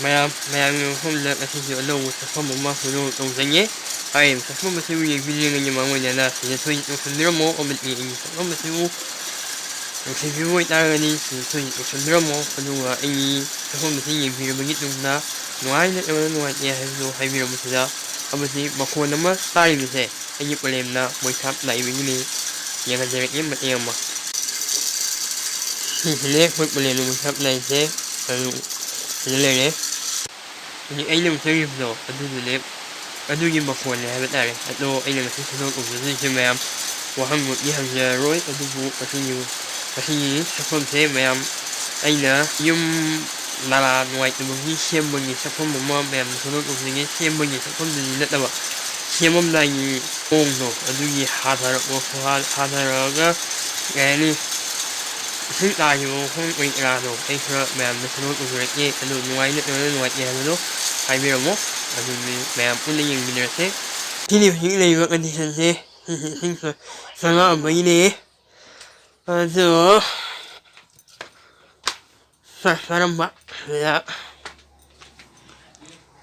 ꯃꯌꯥꯝꯒꯤ ꯃꯐꯝꯗ ꯉꯁꯤꯁꯨ ꯑꯅꯧꯕ ꯁꯛꯐꯝ ꯑꯃ ꯇꯧꯖꯒꯦ ꯍꯥꯏꯔꯤꯕ ꯁꯛꯐꯝ ꯑꯁꯤꯕꯨ ꯌꯦꯡꯕꯤꯅꯤꯡꯉꯩꯒꯤ ꯃꯥꯡꯑꯣꯏꯅꯅ ꯁꯤꯗ ꯊꯣꯏꯅ ꯌꯧꯁꯟꯕꯤꯔꯝꯃꯣ ꯑꯃꯗꯤ ꯑꯩꯒꯤ ꯁꯛꯐꯝ ꯑꯁꯤꯕꯨ ꯅꯨꯡꯁꯤꯕꯤꯕ ꯑꯣꯏꯇꯥꯔꯒꯗꯤ ꯁꯤꯗ ꯊꯣꯏꯅ ꯌꯧꯁꯟꯕꯤꯔꯝꯃꯣ ꯑꯗꯨꯒ ꯑꯩꯒꯤ ꯁꯛꯐꯝ ꯑꯁꯤ ꯌꯦꯡꯕꯤꯔꯕꯒꯤ ꯇꯨꯡꯗ ꯅꯨꯡꯉꯥꯏ ꯅꯠꯇ꯭ꯔꯒꯅ ꯅꯨꯡꯉꯥꯏꯇꯦ ꯍꯥꯏꯕꯗꯨ ꯍꯥꯏꯕꯤꯔꯝꯕꯁꯤꯗ ꯑꯃꯗꯤ ꯃꯈꯣꯟ ꯑꯃ ꯇꯥꯔꯤꯕꯁꯦ ꯑꯩꯒꯤ ꯄꯂꯦꯝꯅ ꯃꯣꯏꯊꯥꯞ ꯂꯥꯛꯏꯕꯒꯤꯅꯤ ꯌꯦꯡꯍꯟꯖꯔꯛꯀꯦ ꯃꯇꯦꯡ ꯑꯃ ꯁꯤꯁꯤꯅꯦ ꯑꯩꯈꯣꯏ ꯄꯂꯦꯝꯅ ꯃꯣꯏꯊꯥꯞ ꯂꯥꯛꯏꯁꯦ ꯑꯗꯨ ꯁꯤꯗ ꯂꯩꯔꯦ ꯍꯧꯖꯤꯛ ꯑꯩꯅ ꯎꯠꯆꯔꯤꯕꯗꯣ ꯑꯗꯨꯗꯨꯅꯦ ꯑꯗꯨꯒꯤ ꯃꯈꯣꯟꯅꯦ ꯍꯥꯏꯕ ꯇꯥꯔꯦ ꯑꯗꯣ ꯑꯩꯅ ꯉꯁꯤ ꯁꯛꯐꯝ ꯎꯖꯗꯣꯏꯁꯦ ꯃꯌꯥꯝ ꯋꯥꯍꯪꯕꯨꯗꯤ ꯍꯪꯖꯔꯔꯣꯏ ꯑꯗꯨꯕꯨ ꯃꯁꯤꯒꯤ ꯁꯛꯐꯝꯁꯦ ꯃꯌꯥꯝ ꯑꯩꯅ ꯌꯨꯝ ꯅꯥꯂꯥ ꯅꯨꯡꯉꯥꯏꯇꯕꯒꯤ ꯁꯦꯝꯕꯒꯤ ꯁꯛꯐꯝ ꯑꯃ ꯃꯌꯥꯝꯅ ꯁꯛꯐꯝ ꯎꯖꯒꯦ ꯁꯦꯝꯕꯒꯤ ꯁꯛꯐꯝꯗꯨꯗꯤ ꯅꯠꯇꯕ ꯁꯦꯝꯃꯝꯗꯥꯏꯒꯤ ꯃꯑꯣꯡꯗꯣ ꯑꯗꯨꯒꯤ ꯍꯥꯊꯔꯛꯑꯒ ꯀꯩ ꯍꯥꯏꯅꯤ ꯏꯁꯤꯡ ꯇꯥꯈꯤꯕ ꯃꯐꯝ ꯑꯣꯏꯒꯦꯔꯥꯗꯣ ꯑꯩ ꯈꯔ ꯃꯌꯥꯝꯅ ꯁꯛꯐꯝ ꯎꯖꯔꯛꯀꯦ ꯑꯗꯨ ꯅꯨꯡꯉꯥꯏ ꯅꯠꯇ꯭ꯔꯒꯅ ꯅꯨꯡꯉꯥꯏꯇꯦ ꯍꯥꯏꯕꯗꯣ ꯍꯥꯏꯕꯤꯔꯝꯃꯣ ꯑꯗꯨꯗꯤ ꯃꯌꯥꯝ ꯄꯨꯟꯅ ꯌꯦꯡꯃꯤꯟꯅꯔꯁꯦ ꯁꯤꯅꯤ ꯍꯧꯖꯤꯛ ꯂꯩꯔꯤꯕ ꯀꯟꯗꯤꯁꯟꯁꯦ ꯁꯤꯁꯦ ꯏꯁꯤꯡ ꯆꯪꯉꯛꯑꯝꯕꯒꯤꯅꯦ ꯑꯗꯣ ꯆꯥꯛ ꯆꯥꯔꯝꯕ ꯑꯗꯨꯗ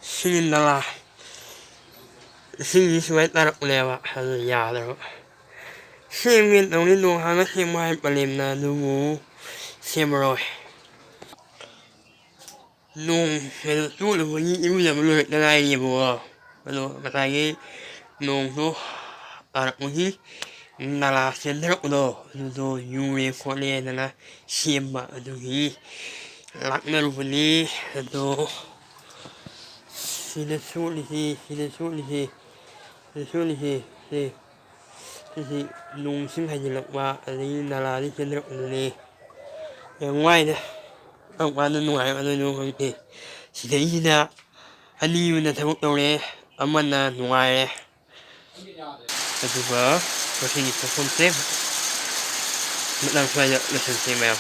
ꯁꯤꯒꯤ ꯅꯂꯥ ꯏꯁꯤꯡꯁꯤ ꯁꯨꯃꯥꯏꯅ ꯇꯥꯔꯛꯄꯅꯦꯕ ꯑꯗꯨ ꯌꯥꯗ꯭ꯔꯕ ꯁꯦꯝꯒꯦꯅ ꯇꯧꯅꯤ ꯅꯣꯡ ꯍꯥꯡꯅ ꯁꯦꯝꯕ ꯍꯥꯏ ꯄꯂꯦꯝꯅ ꯑꯗꯨꯕꯨ ꯁꯦꯝꯃꯔꯣꯏ ꯅꯣꯡ ꯆꯣꯠꯂꯨꯕꯒꯤ ꯏꯔꯨꯖꯕ ꯂꯣꯏꯔꯛꯇ ꯉꯥꯏꯔꯤꯕꯀꯣ ꯑꯗꯣ ꯉꯁꯥꯏꯒꯤ ꯅꯣꯡꯗꯣ ꯇꯥꯔꯛꯄꯒꯤ ꯅꯂꯥ ꯆꯦꯟꯊꯔꯛꯄꯗꯣ ꯑꯗꯨꯗꯣ ꯌꯨꯔꯦ ꯈꯣꯠꯂꯦꯗꯅ ꯁꯦꯝꯕ ꯑꯗꯨꯒꯤ ꯂꯥꯛꯅꯔꯨꯕꯅꯤ ꯑꯗꯣ ꯁꯤꯗ ꯁꯣꯠꯂꯤꯁꯤ ꯁꯤꯁꯤ ꯅꯣꯡ ꯏꯁꯤꯡ ꯍꯩꯖꯤꯜꯂꯛꯄ ꯑꯗꯒꯤ ꯅꯂꯥꯗꯒꯤ ꯆꯦꯟꯊꯔꯛꯄꯗꯨꯅꯤ ꯌꯥꯝ ꯋꯥꯏꯗ ꯀꯔꯝ ꯀꯥꯟꯗ ꯅꯨꯡꯉꯥꯏꯔꯛꯀꯗꯣꯏꯅꯣ ꯈꯪꯗꯦ ꯁꯤꯗꯩꯁꯤꯗ ꯑꯅꯤ ꯑꯃꯅ ꯊꯕꯛ ꯇꯧꯔꯦ ꯑꯃꯅ ꯅꯨꯡꯉꯥꯏꯔꯦ ꯑꯗꯨꯒ ꯃꯁꯤꯒꯤ ꯁꯛꯐꯝꯁꯦ ꯃꯇꯥꯡ ꯁ꯭ꯋꯥꯏꯗ ꯂꯣꯏꯁꯤꯟꯁꯦ ꯃꯌꯥꯝ